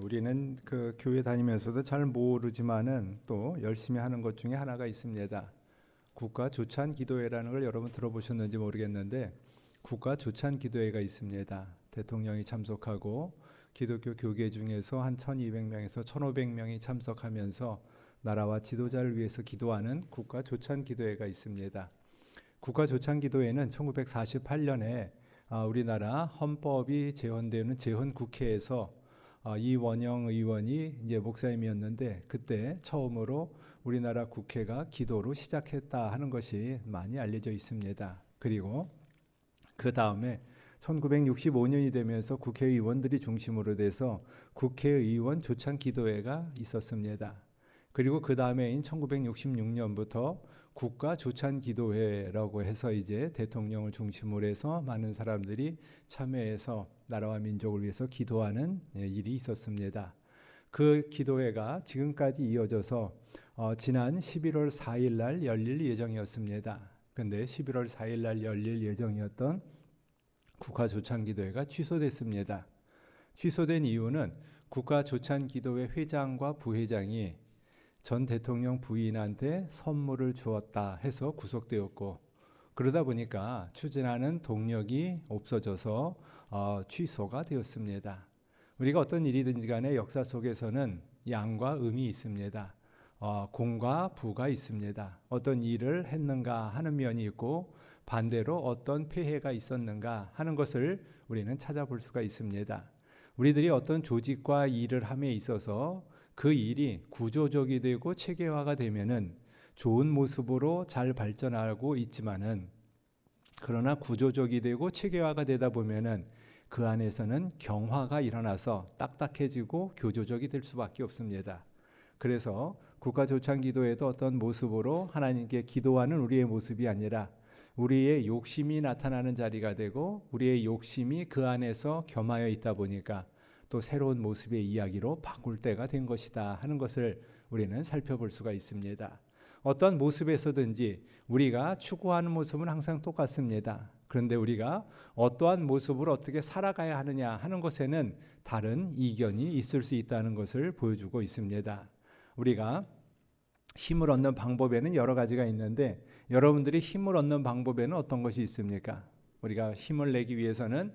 우리는 그 교회 다니면서도 잘 모르지만은 또 열심히 하는 것 중에 하나가 있습니다. 국가 조찬 기도회라는 걸 여러분 들어보셨는지 모르겠는데 국가 조찬 기도회가 있습니다. 대통령이 참석하고 기독교 교계 중에서 한 1200명에서 1500명이 참석하면서 나라와 지도자를 위해서 기도하는 국가 조찬 기도회가 있습니다. 국가 조찬 기도회는 1948년에 우리나라 헌법이 제헌되는 제헌국회에서 이원영 의원이 이제 목사님이었는데 그때 처음으로 우리나라 국회가 기도로 시작했다 하는 것이 많이 알려져 있습니다. 그리고 그 다음에 1965년이 되면서 국회의원들이 중심으로 돼서 국회의원 조찬 기도회가 있었습니다. 그리고 그 다음에인 1966년부터 국가 조찬 기도회라고 해서 이제 대통령을 중심으로 해서 많은 사람들이 참여해서 나라와 민족을 위해서 기도하는 일이 있었습니다. 그 기도회가 지금까지 이어져서 지난 11월 4일 날 열릴 예정이었습니다. 근데 11월 4일 날 열릴 예정이었던 국가 조찬 기도회가 취소됐습니다. 취소된 이유는 국가 조찬 기도회 회장과 부회장이 전 대통령 부인한테 선물을 주었다 해서 구속되었고, 그러다 보니까 추진하는 동력이 없어져서 취소가 되었습니다. 우리가 어떤 일이든지 간에 역사 속에서는 양과 음이 있습니다. 공과 부가 있습니다. 어떤 일을 했는가 하는 면이 있고 반대로 어떤 폐해가 있었는가 하는 것을 우리는 찾아볼 수가 있습니다. 우리들이 어떤 조직과 일을 함에 있어서 그 일이 구조적이 되고 체계화가 되면은 좋은 모습으로 잘 발전하고 있지만은, 그러나 구조적이 되고 체계화가 되다 보면은 그 안에서는 경화가 일어나서 딱딱해지고 교조적이 될 수밖에 없습니다. 그래서 국가 조찬 기도에도 어떤 모습으로 하나님께 기도하는 우리의 모습이 아니라 우리의 욕심이 나타나는 자리가 되고 우리의 욕심이 그 안에서 겸하여 있다 보니까 또 새로운 모습의 이야기로 바꿀 때가 된 것이다 하는 것을 우리는 살펴볼 수가 있습니다. 어떤 모습에서든지 우리가 추구하는 모습은 항상 똑같습니다. 그런데 우리가 어떠한 모습으로 어떻게 살아가야 하느냐 하는 것에는 다른 이견이 있을 수 있다는 것을 보여주고 있습니다. 우리가 힘을 얻는 방법에는 여러 가지가 있는데 여러분들이 힘을 얻는 방법에는 어떤 것이 있습니까? 우리가 힘을 내기 위해서는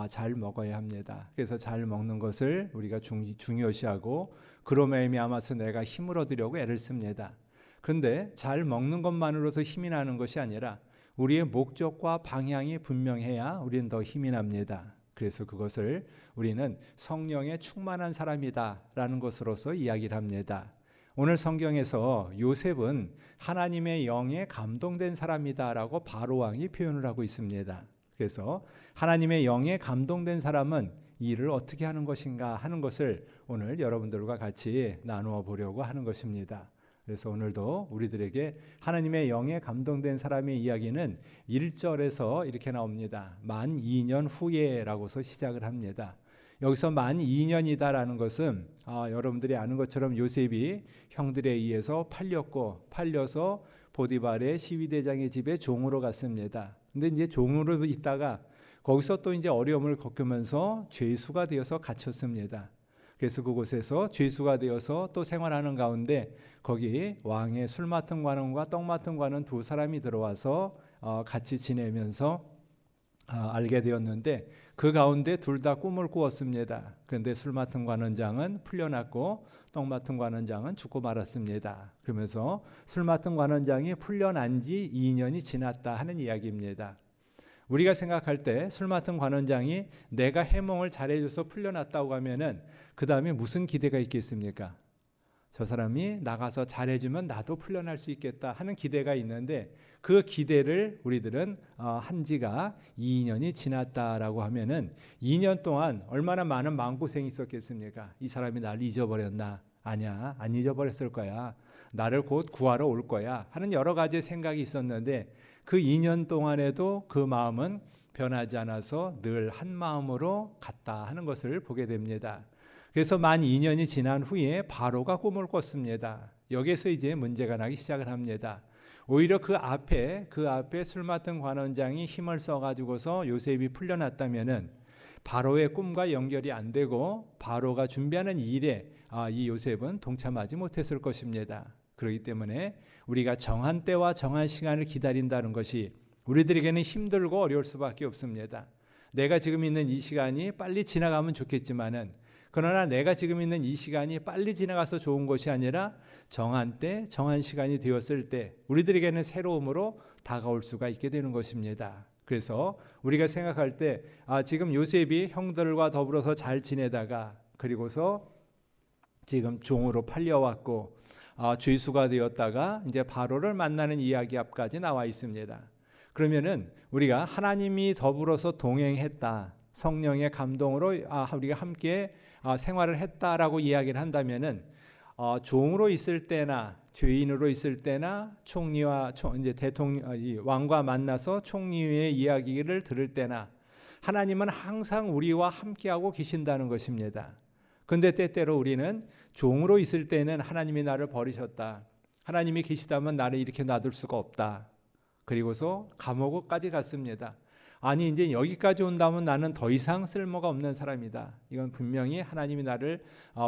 잘 먹어야 합니다. 그래서 잘 먹는 것을 우리가 중요시하고 그로 말미암아서 내가 힘을 얻으려고 애를 씁니다. 그런데 잘 먹는 것만으로서 힘이 나는 것이 아니라 우리의 목적과 방향이 분명해야 우리는 더 힘이 납니다. 그래서 그것을 우리는 성령에 충만한 사람이다라는 것으로서 이야기를 합니다. 오늘 성경에서 요셉은 하나님의 영에 감동된 사람이다라고 바로왕이 표현을 하고 있습니다. 그래서 하나님의 영에 감동된 사람은 이 일을 어떻게 하는 것인가 하는 것을 오늘 여러분들과 같이 나누어 보려고 하는 것입니다. 그래서 오늘도 우리들에게 하나님의 영에 감동된 사람의 이야기는 1절에서 이렇게 나옵니다. 만 2년 후에라고서 시작을 합니다. 여기서 만 2년이다라는 것은 여러분들이 아는 것처럼 요셉이 형들에 의해서 팔려서 보디발의 시위대장의 집에 종으로 갔습니다. 근데 이제 종으로 있다가 거기서 또 이제 어려움을 겪으면서 죄수가 되어서 갇혔습니다. 그래서 그곳에서 죄수가 되어서 또 생활하는 가운데 거기 왕의 술 맡은 관원과 떡 맡은 관원 두 사람이 들어와서 같이 지내면서 알게 되었는데 그 가운데 둘 다 꿈을 꾸었습니다. 그런데 술 맡은 관원장은 풀려났고 떡 맡은 관원장은 죽고 말았습니다. 그러면서 술 맡은 관원장이 풀려난 지 2년이 지났다 하는 이야기입니다. 우리가 생각할 때 술 맡은 관원장이 내가 해몽을 잘해줘서 풀려났다고 하면은 그 다음에 무슨 기대가 있겠습니까? 저 사람이 나가서 잘해주면 나도 풀려날 수 있겠다 하는 기대가 있는데 그 기대를 우리들은 한 지가 2년이 지났다라고 하면은 2년 동안 얼마나 많은 마음고생이 있었겠습니까? 이 사람이 나를 잊어버렸나? 아니야, 안 잊어버렸을 거야. 나를 곧 구하러 올 거야 하는 여러 가지 생각이 있었는데 그 2년 동안에도 그 마음은 변하지 않아서 늘 한 마음으로 갔다 하는 것을 보게 됩니다. 그래서 만 2년이 지난 후에 바로가 꿈을 꿨습니다. 여기서 이제 문제가 나기 시작을 합니다. 오히려 그 앞에 술 맡은 관원장이 힘을 써가지고서 요셉이 풀려났다면은 바로의 꿈과 연결이 안 되고 바로가 준비하는 일에 이 요셉은 동참하지 못했을 것입니다. 그렇기 때문에 우리가 정한 때와 정한 시간을 기다린다는 것이 우리들에게는 힘들고 어려울 수밖에 없습니다. 내가 지금 있는 이 시간이 빨리 지나가면 좋겠지만은, 그러나 내가 지금 있는 이 시간이 빨리 지나가서 좋은 것이 아니라 정한 때, 정한 시간이 되었을 때 우리들에게는 새로움으로 다가올 수가 있게 되는 것입니다. 그래서 우리가 생각할 때 지금 요셉이 형들과 더불어서 잘 지내다가 그리고서 지금 종으로 팔려왔고 죄수가 되었다가 이제 바로를 만나는 이야기 앞까지 나와 있습니다. 그러면은 우리가 하나님이 더불어서 동행했다, 성령의 감동으로 우리가 함께 생활을 했다라고 이야기를 한다면은 종으로 있을 때나 죄인으로 있을 때나 총리와 이제 대통령 왕과 만나서 총리의 이야기를 들을 때나 하나님은 항상 우리와 함께하고 계신다는 것입니다. 그런데 때때로 우리는 종으로 있을 때는 하나님이 나를 버리셨다, 하나님이 계시다면 나를 이렇게 놔둘 수가 없다, 그리고서 감옥까지 갔습니다. 아니 이제 여기까지 온다면 나는 더 이상 쓸모가 없는 사람이다, 이건 분명히 하나님이 나를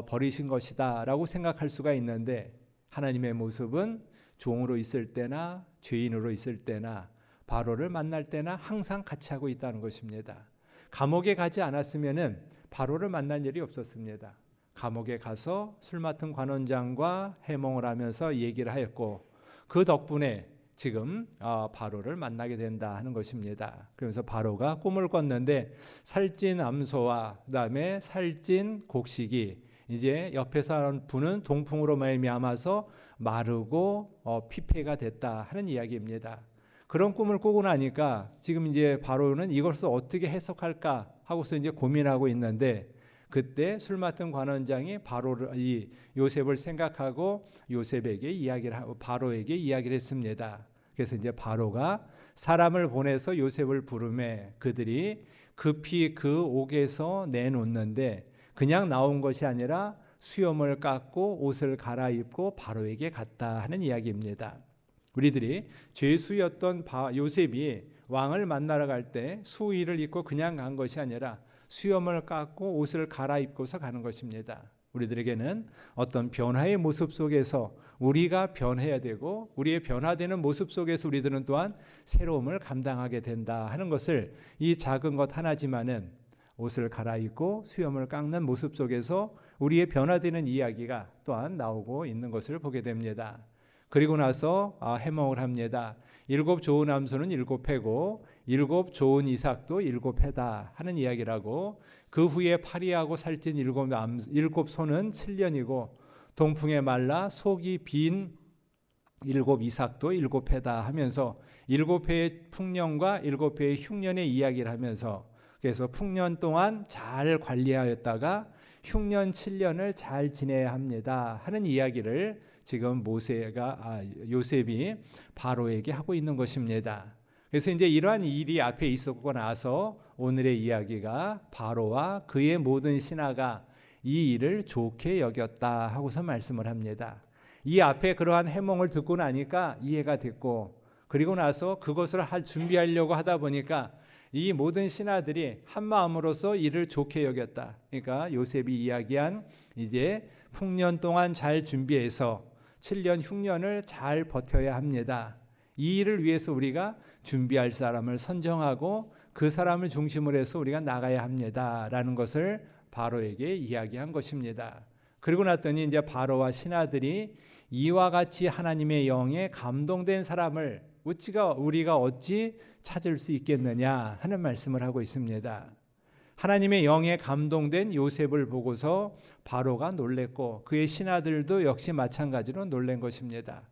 버리신 것이다 라고 생각할 수가 있는데, 하나님의 모습은 종으로 있을 때나 죄인으로 있을 때나 바로를 만날 때나 항상 같이 하고 있다는 것입니다. 감옥에 가지 않았으면은 바로를 만난 일이 없었습니다. 감옥에 가서 술 맡은 관원장과 해몽을 하면서 얘기를 하였고, 그 덕분에 지금 바로를 만나게 된다 하는 것입니다. 그래서 바로가 꿈을 꿨는데 살찐 암소와 그다음에 살찐 곡식이 이제 옆에서 부는 동풍으로 말미암아서 마르고 피폐가 됐다 하는 이야기입니다. 그런 꿈을 꾸고 나니까 지금 이제 바로는 이것을 어떻게 해석할까 하고서 이제 고민하고 있는데, 그때 술 맡은 관원장이 이 요셉을 생각하고 요셉에게 이야기를 하고 바로에게 이야기를 했습니다. 그래서 이제 바로가 사람을 보내서 요셉을 부르매 그들이 급히 그 옥에서 내놓는데 그냥 나온 것이 아니라 수염을 깎고 옷을 갈아입고 바로에게 갔다 하는 이야기입니다. 우리들이 죄수였던 요셉이 왕을 만나러 갈 때 수의를 입고 그냥 간 것이 아니라 수염을 깎고 옷을 갈아입고서 가는 것입니다. 우리들에게는 어떤 변화의 모습 속에서 우리가 변해야 되고, 우리의 변화되는 모습 속에서 우리들은 또한 새로움을 감당하게 된다 하는 것을, 이 작은 것 하나지만은 옷을 갈아입고 수염을 깎는 모습 속에서 우리의 변화되는 이야기가 또한 나오고 있는 것을 보게 됩니다. 그리고 나서 해몽을 합니다. 7 좋은 암소는 7회고 7 좋은 이삭도 7회다 하는 이야기라고, 그 후에 파리하고 살찐 7 소는 7년이고 동풍에 말라 속이 빈 7 이삭도 7회다 하면서 7회의 풍년과 7회의 흉년의 이야기를 하면서, 그래서 풍년 동안 잘 관리하였다가 흉년 7년을 잘 지내야 합니다 하는 이야기를 지금 요셉이 바로에게 하고 있는 것입니다. 그래서 이제 이러한 일이 앞에 있었고 나서 오늘의 이야기가 바로와 그의 모든 신하가 이 일을 좋게 여겼다 하고서 말씀을 합니다. 이 앞에 그러한 해몽을 듣고 나니까 이해가 됐고, 그리고 나서 그것을 준비하려고 하다 보니까 이 모든 신하들이 한 마음으로서 이를 좋게 여겼다. 그러니까 요셉이 이야기한 이제 풍년 동안 잘 준비해서 7년 흉년을 잘 버텨야 합니다. 이 일을 위해서 우리가 준비할 사람을 선정하고 그 사람을 중심으로 해서 우리가 나가야 합니다라는 것을 바로에게 이야기한 것입니다. 그리고 났더니 이제 바로와 신하들이 이와 같이 하나님의 영에 감동된 사람을 우리가 어찌 찾을 수 있겠느냐 하는 말씀을 하고 있습니다. 하나님의 영에 감동된 요셉을 보고서 바로가 놀랬고 그의 신하들도 역시 마찬가지로 놀란 것입니다.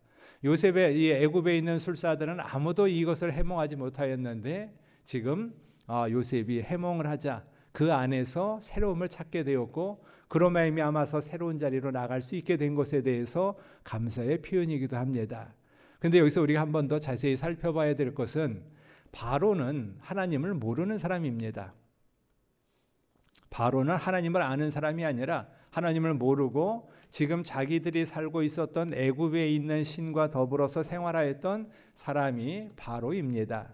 요셉의 이 애굽에 있는 술사들은 아무도 이것을 해몽하지 못하였는데 지금 요셉이 해몽을 하자 그 안에서 새로움을 찾게 되었고, 그로 말미암아서 새로운 자리로 나갈 수 있게 된 것에 대해서 감사의 표현이기도 합니다. 그런데 여기서 우리가 한 번 더 자세히 살펴봐야 될 것은 바로는 하나님을 모르는 사람입니다. 바로는 하나님을 아는 사람이 아니라 하나님을 모르고 지금 자기들이 살고 있었던 애굽에 있는 신과 더불어서 생활하였던 사람이 바로입니다.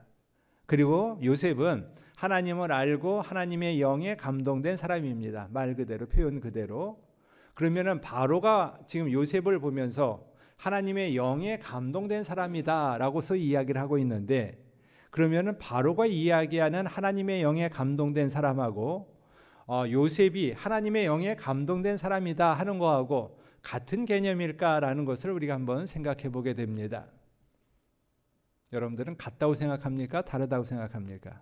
그리고 요셉은 하나님을 알고 하나님의 영에 감동된 사람입니다. 말 그대로, 표현 그대로. 그러면은 바로가 지금 요셉을 보면서 하나님의 영에 감동된 사람이다라고서 이야기를 하고 있는데, 그러면은 바로가 이야기하는 하나님의 영에 감동된 사람하고 요셉이 하나님의 영에 감동된 사람이다 하는 거하고 같은 개념일까라는 것을 우리가 한번 생각해 보게 됩니다. 여러분들은 같다고 생각합니까? 다르다고 생각합니까?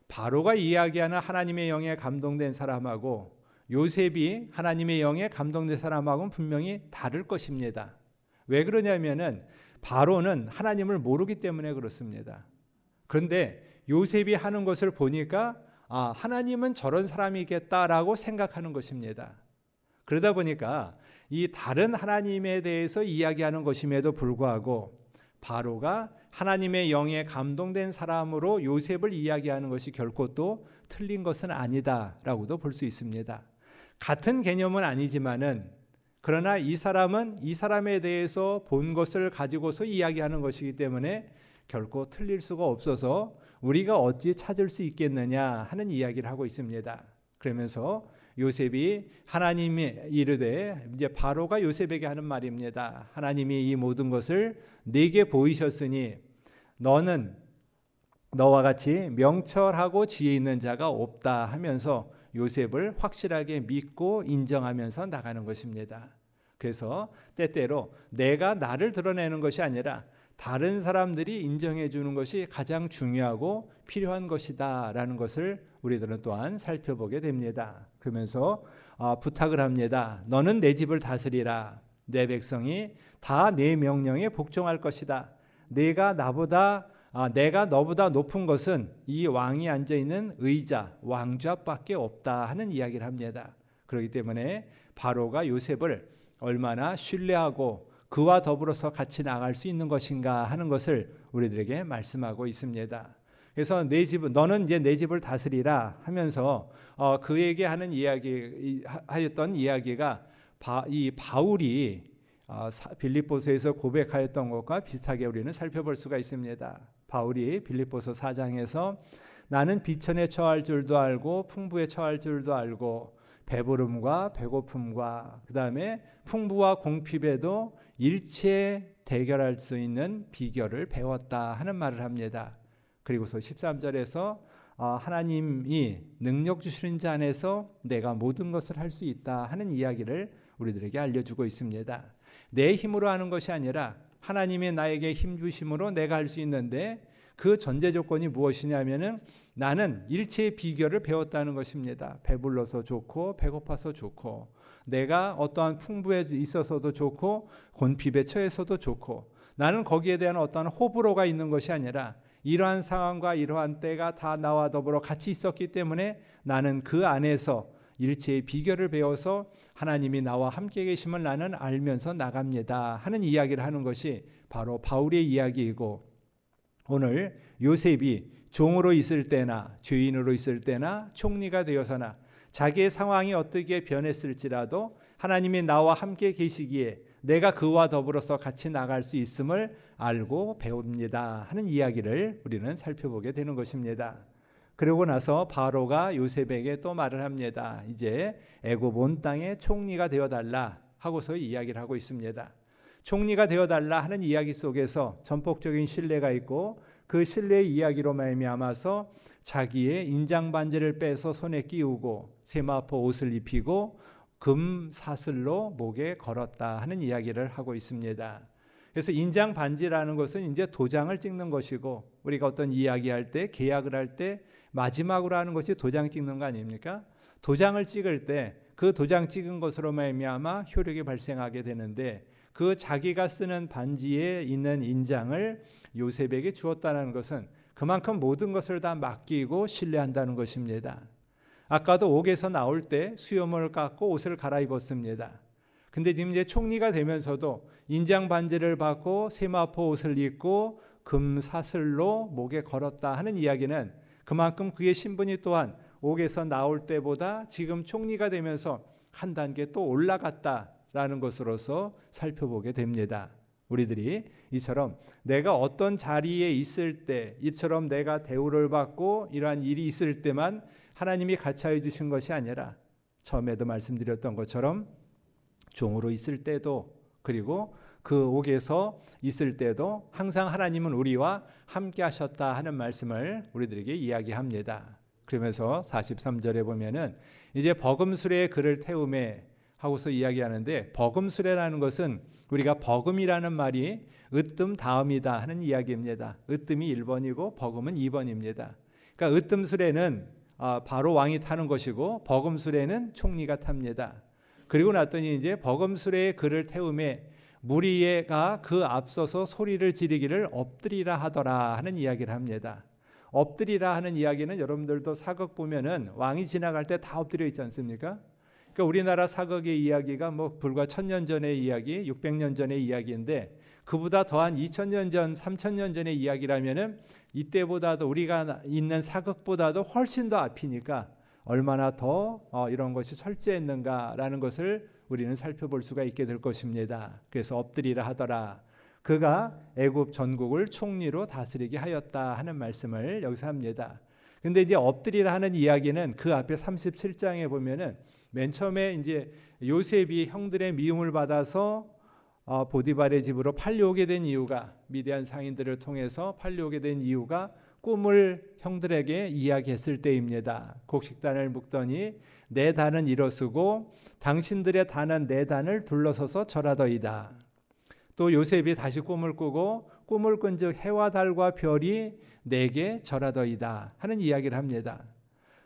바로가 이야기하는 하나님의 영에 감동된 사람하고 요셉이 하나님의 영에 감동된 사람하고는 분명히 다를 것입니다. 왜 그러냐면은 바로는 하나님을 모르기 때문에 그렇습니다. 그런데 요셉이 하는 것을 보니까 하나님은 저런 사람이겠다라고 생각하는 것입니다. 그러다 보니까 이 다른 하나님에 대해서 이야기하는 것임에도 불구하고 바로가 하나님의 영에 감동된 사람으로 요셉을 이야기하는 것이 결코 또 틀린 것은 아니다라고도 볼 수 있습니다. 같은 개념은 아니지만은 그러나 이 사람은 이 사람에 대해서 본 것을 가지고서 이야기하는 것이기 때문에 결코 틀릴 수가 없어서 우리가 어찌 찾을 수 있겠느냐 하는 이야기를 하고 있습니다. 그러면서 요셉이 하나님이 이르되, 이제 바로가 요셉에게 하는 말입니다. 하나님이 이 모든 것을 네게 보이셨으니 너는 너와 같이 명철하고 지혜 있는 자가 없다 하면서 요셉을 확실하게 믿고 인정하면서 나가는 것입니다. 그래서 때때로 내가 나를 드러내는 것이 아니라 다른 사람들이 인정해 주는 것이 가장 중요하고 필요한 것이다 라는 것을 우리들은 또한 살펴보게 됩니다. 그러면서 부탁을 합니다. 너는 내 집을 다스리라. 내 백성이 다 내 명령에 복종할 것이다. 내가 너보다 높은 것은 이 왕이 앉아있는 의자, 왕좌밖에 없다 하는 이야기를 합니다. 그렇기 때문에 바로가 요셉을 얼마나 신뢰하고 그와 더불어서 같이 나갈 수 있는 것인가 하는 것을 우리들에게 말씀하고 있습니다. 그래서 너는 이제 내 집을 다스리라 하면서 그에게 하는 하였던 이야기가 이 바울이 빌립보서에서 고백하였던 것과 비슷하게 우리는 살펴볼 수가 있습니다. 바울이 빌립보서 4장에서 나는 비천에 처할 줄도 알고 풍부에 처할 줄도 알고 배부름과 배고픔과 그 다음에 풍부와 공핍에도 일체 대결할 수 있는 비결을 배웠다 하는 말을 합니다. 그리고서 13절에서 하나님이 능력 주시는 자 안에서 내가 모든 것을 할 수 있다 하는 이야기를 우리들에게 알려주고 있습니다. 내 힘으로 하는 것이 아니라 하나님이 나에게 힘 주심으로 내가 할 수 있는데 그 전제 조건이 무엇이냐면은 나는 일체의 비결을 배웠다는 것입니다. 배불러서 좋고 배고파서 좋고 내가 어떠한 풍부에 있어서도 좋고 곤핍에 처해서도 좋고 나는 거기에 대한 어떠한 호불호가 있는 것이 아니라 이러한 상황과 이러한 때가 다 나와 더불어 같이 있었기 때문에 나는 그 안에서 일체의 비결을 배워서 하나님이 나와 함께 계심을 나는 알면서 나갑니다 하는 이야기를 하는 것이 바로 바울의 이야기이고, 오늘 요셉이 종으로 있을 때나 죄인으로 있을 때나 총리가 되어서나 자기의 상황이 어떻게 변했을지라도 하나님이 나와 함께 계시기에 내가 그와 더불어서 같이 나갈 수 있음을 알고 배웁니다 하는 이야기를 우리는 살펴보게 되는 것입니다. 그러고 나서 바로가 요셉에게 또 말을 합니다. 이제 애굽 온 땅의 총리가 되어달라 하고서 이야기를 하고 있습니다. 총리가 되어달라 하는 이야기 속에서 전폭적인 신뢰가 있고 그 신뢰의 이야기로 말미암아서 자기의 인장 반지를 빼서 손에 끼우고 세마포 옷을 입히고 금 사슬로 목에 걸었다 하는 이야기를 하고 있습니다. 그래서 인장 반지라는 것은 이제 도장을 찍는 것이고, 우리가 어떤 이야기할 때 계약을 할 때 마지막으로 하는 것이 도장 찍는 거 아닙니까? 도장을 찍을 때 그 도장 찍은 것으로 말미암아 효력이 발생하게 되는데, 그 자기가 쓰는 반지에 있는 인장을 요셉에게 주었다는 것은 그만큼 모든 것을 다 맡기고 신뢰한다는 것입니다. 아까도 옥에서 나올 때 수염을 깎고 옷을 갈아입었습니다. 근데 지금 이제 총리가 되면서도 인장 반지를 받고 세마포 옷을 입고 금 사슬로 목에 걸었다 하는 이야기는 그만큼 그의 신분이 또한 옥에서 나올 때보다 지금 총리가 되면서 한 단계 또 올라갔다라는 것으로서 살펴보게 됩니다. 우리들이 이처럼 내가 어떤 자리에 있을 때, 이처럼 내가 대우를 받고 이러한 일이 있을 때만 하나님이 가차해 주신 것이 아니라 처음에도 말씀드렸던 것처럼 종으로 있을 때도, 그리고 그 옥에서 있을 때도 항상 하나님은 우리와 함께 하셨다 하는 말씀을 우리들에게 이야기합니다. 그러면서 43절에 보면은 이제 버금수레의 그를 태우매 하고서 이야기하는데, 버금수레라는 것은 우리가 버금이라는 말이 으뜸 다음이다 하는 이야기입니다. 으뜸이 1번이고 버금은 2번입니다. 그러니까 으뜸수레는 바로 왕이 타는 것이고 버금수레는 총리가 탑니다. 그리고 났더니 이제 버금수레의 그를 태우매 무리가 그 앞서서 소리를 지르기를 엎드리라 하더라 하는 이야기를 합니다. 엎드리라 하는 이야기는 여러분들도 사극 보면은 왕이 지나갈 때 다 엎드려 있지 않습니까? 그러니까 우리나라 사극의 이야기가 뭐 불과 1000년 전의 이야기, 600년 전의 이야기인데 그보다 더한 2000년 전, 3000년 전의 이야기라면은 이때보다도 우리가 있는 사극보다도 훨씬 더 앞이니까 얼마나 더 이런 것이 철저했는가라는 것을 우리는 살펴볼 수가 있게 될 것입니다. 그래서 엎드리라 하더라. 그가 애굽 전국을 총리로 다스리게 하였다 하는 말씀을 여기서 합니다. 근데 이제 엎드리라 하는 이야기는 그 앞에 37장에 보면은 맨 처음에 이제 요셉이 형들의 미움을 받아서 보디발의 집으로 팔려오게 된 이유가, 미디안 상인들을 통해서 팔려오게 된 이유가 꿈을 형들에게 이야기했을 때입니다. 곡식단을 묶더니 내 단은 일어서고 당신들의 단은 내 단을 둘러서서 절하더이다. 또 요셉이 다시 꿈을 꾸고 꿈을 꾼즉 해와 달과 별이 내게 절하더이다 하는 이야기를 합니다.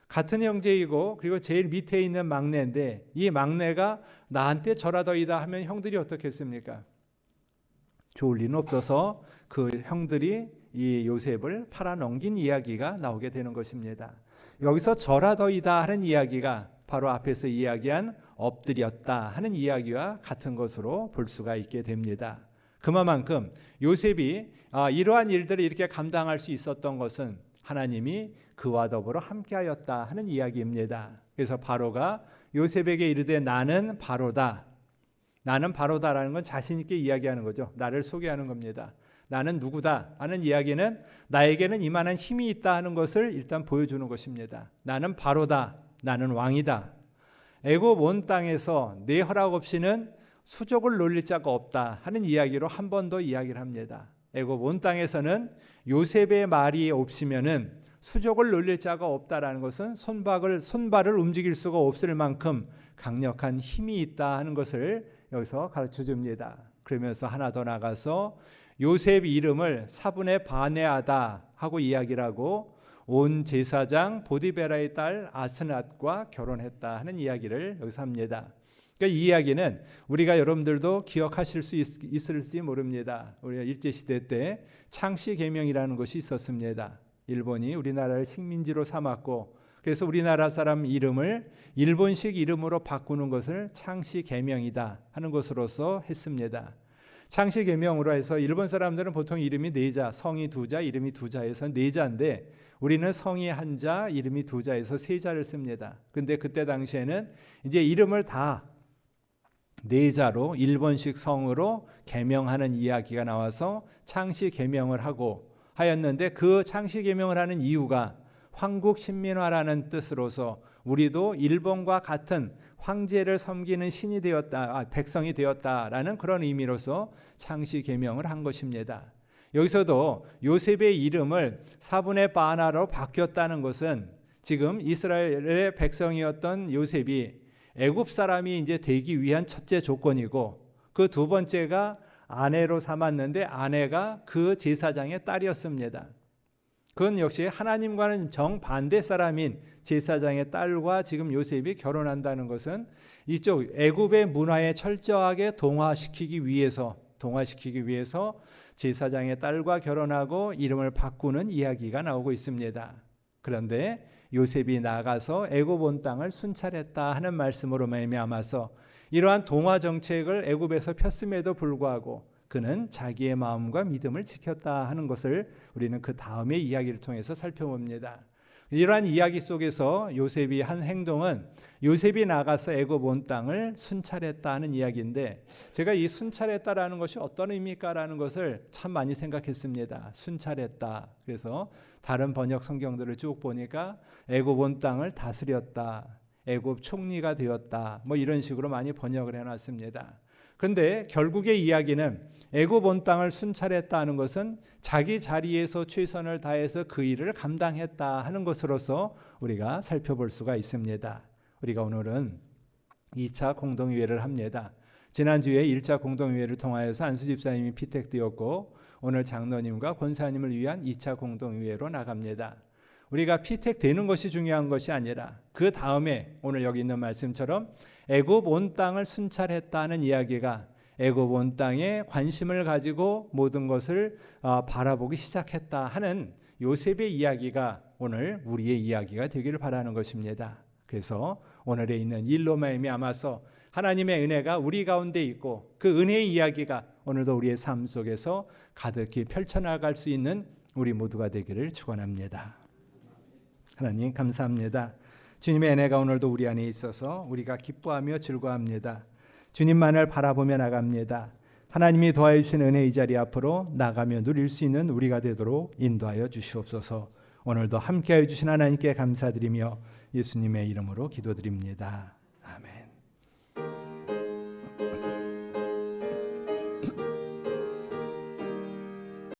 같은 형제이고 그리고 제일 밑에 있는 막내인데 이 막내가 나한테 절하더이다 하면 형들이 어떻겠습니까? 좋을 리는 없어서 그 형들이 이 요셉을 팔아넘긴 이야기가 나오게 되는 것입니다. 여기서 절하더이다 하는 이야기가 바로 앞에서 이야기한 엎드렸다 하는 이야기와 같은 것으로 볼 수가 있게 됩니다. 그만큼 요셉이 이러한 일들을 이렇게 감당할 수 있었던 것은 하나님이 그와 더불어 함께하였다 하는 이야기입니다. 그래서 바로가 요셉에게 이르되 나는 바로다. 나는 바로다라는 건 자신 있게 이야기하는 거죠. 나를 소개하는 겁니다. 나는 누구다 하는 이야기는 나에게는 이만한 힘이 있다 하는 것을 일단 보여주는 것입니다. 나는 바로다. 나는 왕이다. 애굽 온 땅에서 내 허락 없이는 수족을 놀릴 자가 없다 하는 이야기로 한 번 더 이야기를 합니다. 애굽 온 땅에서는 요셉의 말이 없으면은 수족을 놀릴 자가 없다라는 것은 손발을 움직일 수가 없을 만큼 강력한 힘이 있다 하는 것을 여기서 가르쳐 줍니다. 그러면서 하나 더 나가서 요셉 이름을 사분의 바네아다 하고 이야기를 하고 온 제사장 보디베라의 딸 아스낫과 결혼했다 하는 이야기를 여기서 합니다. 그러니까 이 이야기는 우리가 여러분들도 기억하실 수 있을지 모릅니다. 우리가 일제시대 때 창씨개명이라는 것이 있었습니다. 일본이 우리나라를 식민지로 삼았고 그래서 우리나라 사람 이름을 일본식 이름으로 바꾸는 것을 창씨개명이다 하는 것으로서 했습니다. 창씨개명으로 해서 일본 사람들은 보통 이름이 네 자, 성이 두 자, 이름이 두 자에서 네 자인데 우리는 성이 한 자, 이름이 두 자에서 세 자를 씁니다. 근데 그때 당시에는 이제 이름을 다 네 자로 일본식 성으로 개명하는 이야기가 나와서 창씨개명을 하고 하였는데 그 창씨개명을 하는 이유가 황국신민화라는 뜻으로서 우리도 일본과 같은 황제를 섬기는 신이 되었다, 백성이 되었다라는 그런 의미로서 창씨개명을 한 것입니다. 여기서도 요셉의 이름을 사분의 바나로 바뀌었다는 것은 지금 이스라엘의 백성이었던 요셉이 애굽 사람이 이제 되기 위한 첫째 조건이고 그 두 번째가 아내로 삼았는데 아내가 그 제사장의 딸이었습니다. 그건 역시 하나님과는 정반대 사람인 제사장의 딸과 지금 요셉이 결혼한다는 것은 이쪽 애굽의 문화에 철저하게 동화시키기 위해서 제사장의 딸과 결혼하고 이름을 바꾸는 이야기가 나오고 있습니다. 그런데 요셉이 나가서 애굽 온 땅을 순찰했다 하는 말씀으로 말미암아서 이러한 동화 정책을 애굽에서 폈음에도 불구하고 그는 자기의 마음과 믿음을 지켰다 하는 것을 우리는 그 다음의 이야기를 통해서 살펴봅니다. 이러한 이야기 속에서 요셉이 한 행동은 요셉이 나가서 애굽 온 땅을 순찰했다 하는 이야기인데, 제가 이 순찰했다라는 것이 어떤 의미일까라는 것을 참 많이 생각했습니다. 순찰했다. 그래서 다른 번역 성경들을 쭉 보니까 애굽 온 땅을 다스렸다, 애굽 총리가 되었다, 뭐 이런 식으로 많이 번역을 해놨습니다. 그런데 결국의 이야기는 애굽 온 땅을 순찰했다는 것은 자기 자리에서 최선을 다해서 그 일을 감당했다 하는 것으로서 우리가 살펴볼 수가 있습니다. 우리가 오늘은 2차 공동의회를 합니다. 지난주에 1차 공동의회를 통하여서 안수 집사님이 피택되었고, 오늘 장로님과 권사님을 위한 2차 공동의회로 나갑니다. 우리가 피택되는 것이 중요한 것이 아니라 그 다음에 오늘 여기 있는 말씀처럼 애굽 온 땅을 순찰했다는 이야기가 애굽 온 땅에 관심을 가지고 모든 것을 바라보기 시작했다 하는 요셉의 이야기가 오늘 우리의 이야기가 되기를 바라는 것입니다. 그래서 오늘에 있는 일로 말미암아서 하나님의 은혜가 우리 가운데 있고, 그 은혜의 이야기가 오늘도 우리의 삶 속에서 가득히 펼쳐나갈 수 있는 우리 모두가 되기를 축원합니다. 하나님 감사합니다. 주님의 은혜가 오늘도 우리 안에 있어서 우리가 기뻐하며 즐거워합니다. 주님만을 바라보며 나갑니다. 하나님이 도와해 주신 은혜의 자리 앞으로 나가며 누릴 수 있는 우리가 되도록 인도하여 주시옵소서. 오늘도 함께하여 주신 하나님께 감사드리며 예수님의 이름으로 기도드립니다.